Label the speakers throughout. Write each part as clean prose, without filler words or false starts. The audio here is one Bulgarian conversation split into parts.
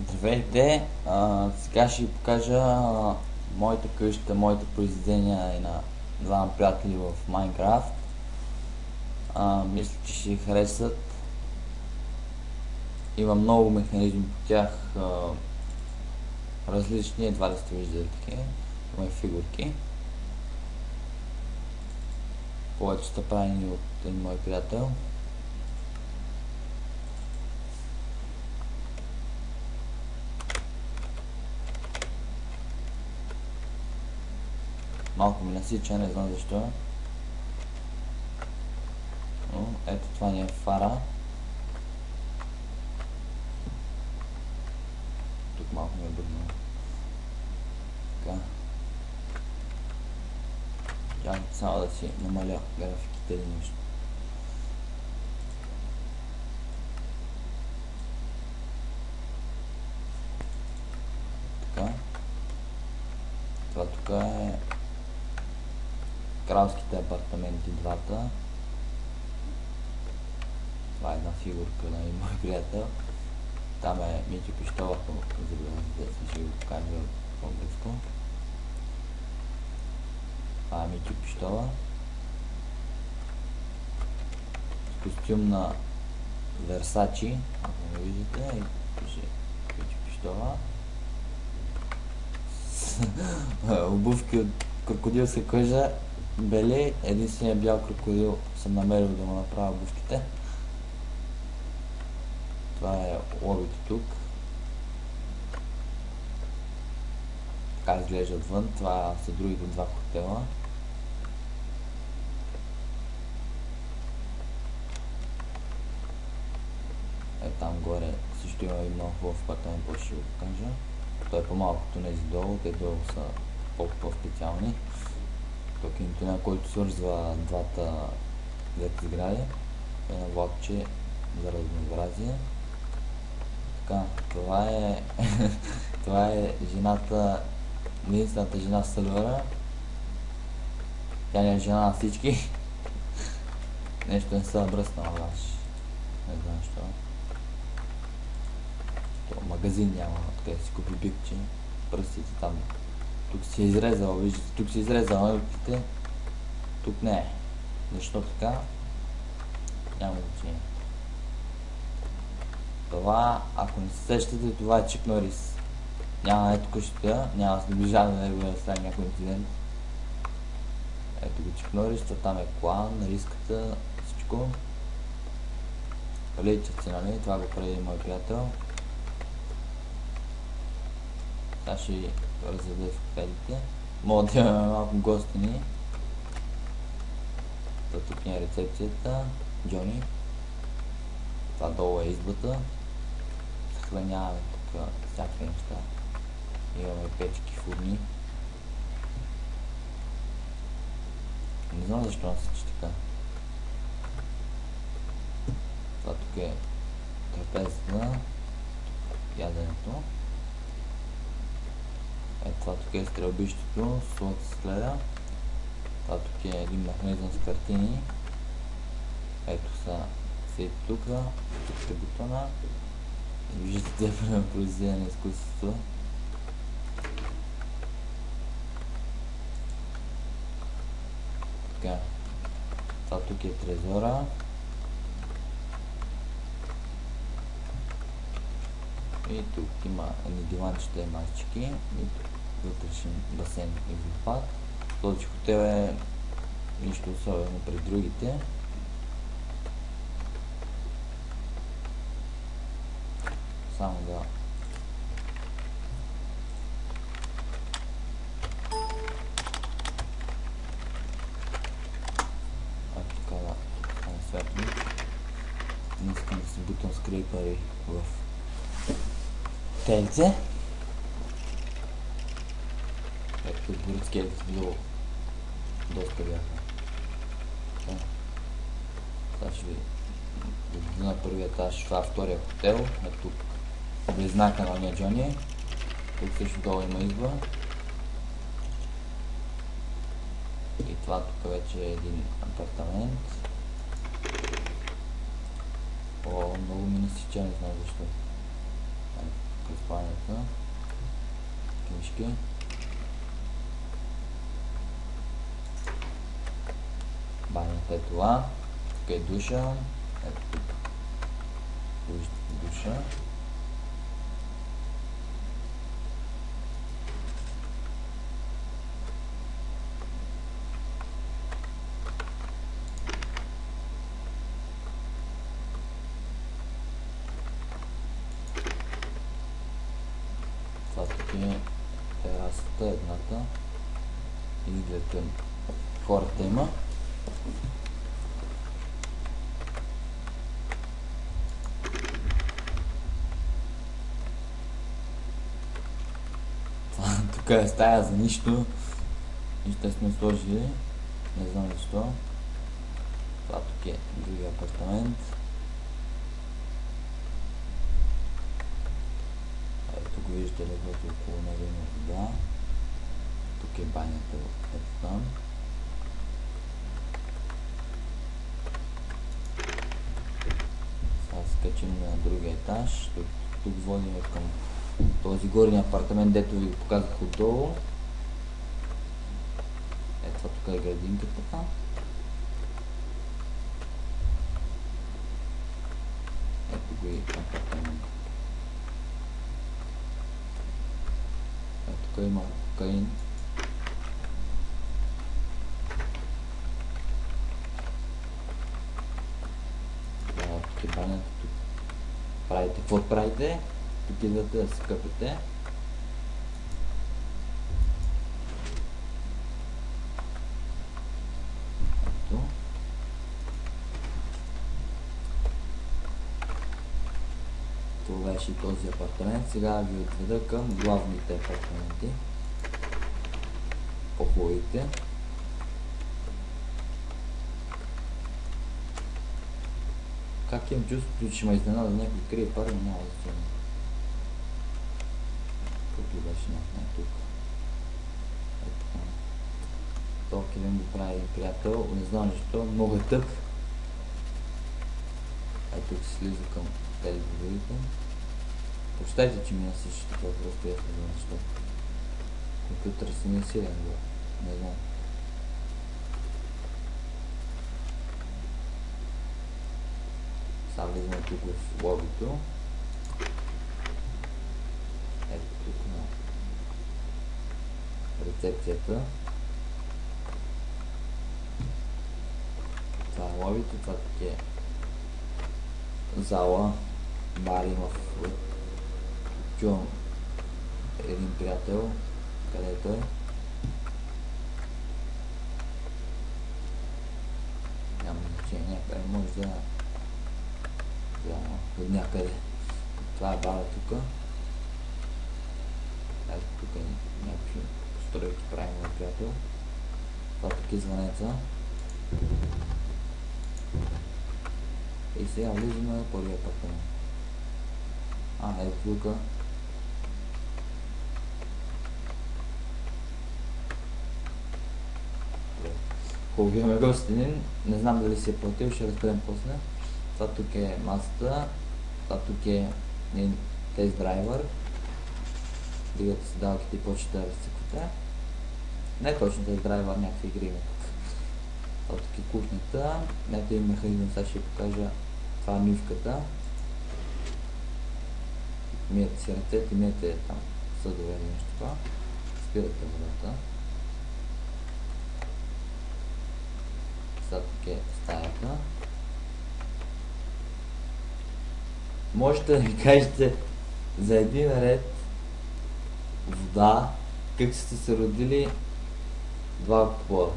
Speaker 1: Здравейте! Сега ще ви покажа моята къща, моите произведения и на двама приятели в Майнкрафт. Мисля, че ще ви харесат. Има много механизми по тях, различни, едва ли сте виждали такива. Има и фигурки. Повече са правени от един мой приятел. Малко ми насича, не знам защо. Но, ето това ни е фара. Тук малко ми е бъдно. Така. Чакай само да си намаля графиките или нещо. Така. Това тук е кралските апартаменти, двата. Това е една фигурка на един мой приятел. Там е Митю Пищова, забелязате, ще ви го покажа по-близко. Това е Митю Пищова. С костюм на Версачи, ако не виждате, пише Митю Пищова. Обувки от крокодилска кожа, бели, единственият бял крокодил съм намерил да му направя обувките. Това е лобито тук. Така изглежда отвън. Това са другите два хотела. Е, там горе също има и много хубав апартамент, по-ще го покажа. Той е по-малкото тези долу, те долу са по-специални. Тук е тунел, който свързва двете сгради. Е на влакче за разнообразие. Така, това е това е жената, единствената жена в сървъра. Тя не е жена на всички. Нещо не се бръснала ваш. Не знам що. То магазин няма, откъде си купи бикче. Пръстите там. Тук си е изрезала, виждате, тук си е изрезала ногтите. Тук не е. Защо така? Няма значение. Това, ако не се сещате, това е Чик Норис. Няма ето къщата, няма да се доближаваме на него да стане някой инцидент. Ето го Чик Норис, там е клан, риската, всичко. Личат си, нали? Това го прави мой приятел. Сега ще ви разведа в хотелите. Мога да имаме малко гостини. Тук е рецепцията. Джони. Това долу е избата. Съхраняваме тук всякакви неща. Имаме печки, фурни. Не знам защо насича така. Това тук е трапезата, яденето. Ето това тук е стрелбището, слот се гледа. Това тук е един механизъм с картини. Ето са седи тук е бутона. И виждате произведение на изкуството. Така. Това тук е трезора. И тук има едни диванчета и масички. И вътрешен басейн и водопад. Този хотел е нищо особено при другите. Само да така да стане светло. Не искам да си бутам скрипъри в телце. Ето городския било доста бяха. Сега ще ви на първия етаж, това е втория хотел. Ето тук близнака на ония Джони. Тук също долу има изба. И това тук вече е един апартамент. О, много ми насича, не знам защо. мишки. Банята е това. Тук е душа. Ето тук. Душа. Това тук е терасата, едната. Изглед към хората има. Тук е стая за нищо. Нищо сме сложили. Не знам защо. Това тук е другия апартамент. Ето го виждате леглото, около него има вода. Тук е банята, ето там. Сега скачим на другия етаж. Тук водим към този горния апартамент, дето ви показах отдолу. Ето това тук е градинката там. Ето го и апартамент. Ето тук има кокаин. Тук е банята, тук правите, какво правите? Тук идвате да се къпете. Ето. Това беше този апартамент. Сега ви отведа към главните апартаменти. По-хубавите. Как имам чувството, че ме изненада някой крие пари, но няма значение. Тук беше някакъв тук. Ето така. Това килим го прави приятел, не знам защо, много е тъп. Ето тук се слиза към тези говорите. Прощайте, че ми насичате това, просто ясно знам защо. Компютър си не е силен, не знам. Сега влизаме тук в лобито. Ето тук на рецепцията. Това е лобито, това тук е зала, бар има в... Чувам един приятел, където е. Няма значение, някъде може да... от някъде. Това е бара тук. Ето тук е някакви постройки правим на приятел. Това тук е звънеца. И сега влизаме на първия апартамент. Ето тук. Хубаво имаме гостинин. Не знам дали си е платил, ще разберем после. Това тук е масата. Това тук е тест драйвер. Дигате седалките и почвате да разцъквате. Не точно тест драйвер, някакви игри има тук. Това тук е кухнята. Ето и механизъм, сега ще покажа. Това е мивката. Миете си ръцете, миете там съдове или нещо това. Спирате водата. Сега тук е стаята. Можете да ми кажете за един ред вода, как сте се родили два пола.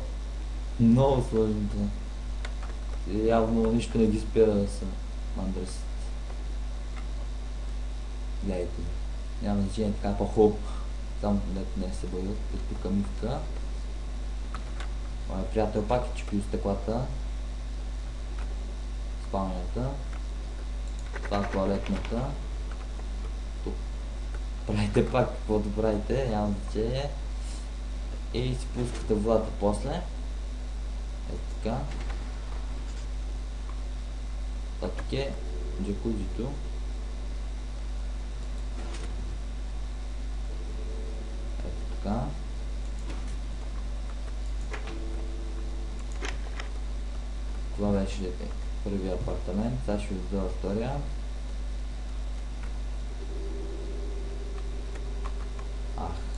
Speaker 1: Много сложно това. Явно нищо не ги спира да са мандресите. Гледайте. Няма значение, така по-хубаво. Само дето не се бъдат. Тук мивка. Моя приятел пак е чипил стъклата. Спалнята. Това е туалетната. Тук правите пак каквото правите, няма значение. И си пускате водата после. Ето така. Това тук е джакузито. Така. Това беше първия апартамент. Сега ще ви взема втория.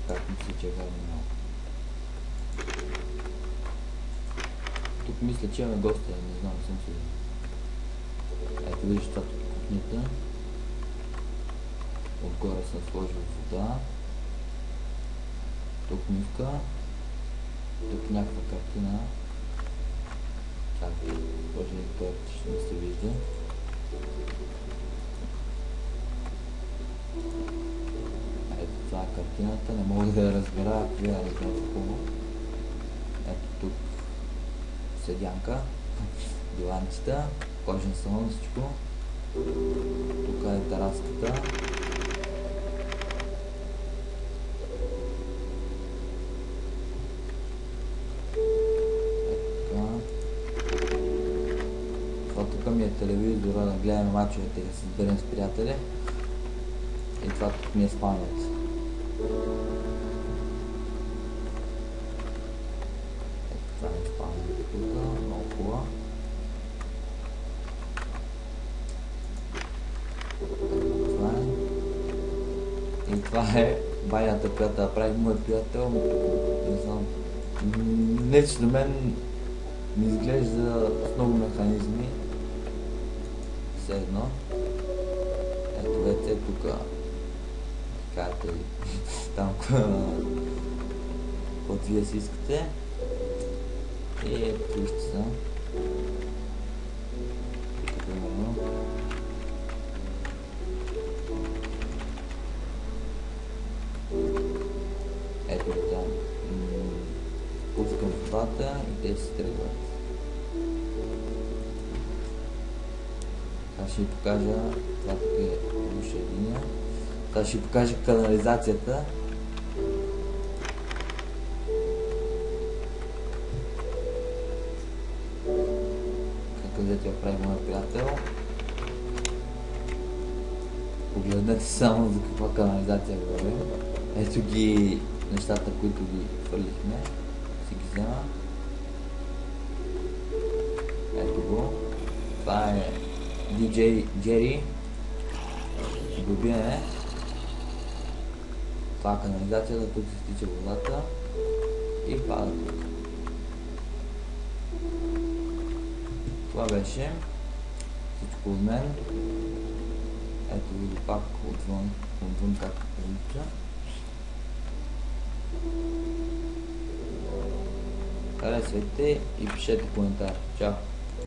Speaker 1: Как мисля, че е верно. Тук мисля, че имаме гостя, не знам, не съм сигурен. Ето виждаш това тук кухнята. Отгоре съм сложил вода. Тук мивка. Тук някаква картина. Чакай, може и той ще не се вижда. Ето това е картината, не мога да я разбера, ако я разбера хубаво. Ето тук седянка, диванчета, кожен салон, всичко. Тук е тераската. Тук ми е телевизора, да гледаме мачовете и да се сберем с приятели. И това тук ми е спалнята. Ето това ми е спалнята тук, много хубава. И това е банята, която направи мой приятел. Не знам. Лично мен ми изглежда с много механизми. Все едно. Ето вече тук. Кажете ли там каквото вие си искате. И ето вижте са. Тук примерно. Ето там. Пускам водата и те се тръгват. Сега ще ви покажа, това тук е лоша линия. Сега ще ви покажа канализацията. Където я прави моят приятел. Погледнете само за каква канализация говорим. Ето ги нещата, които ги хвърлихме. Си ги взема. Ето го. Това е DJ Jerry. Добиене. Това е канализацията, тук се стича водата и пада тук. Това беше всичко от мен. Ето ви пак отвън как прилича. Харесвайте и пишете коментар. Чао!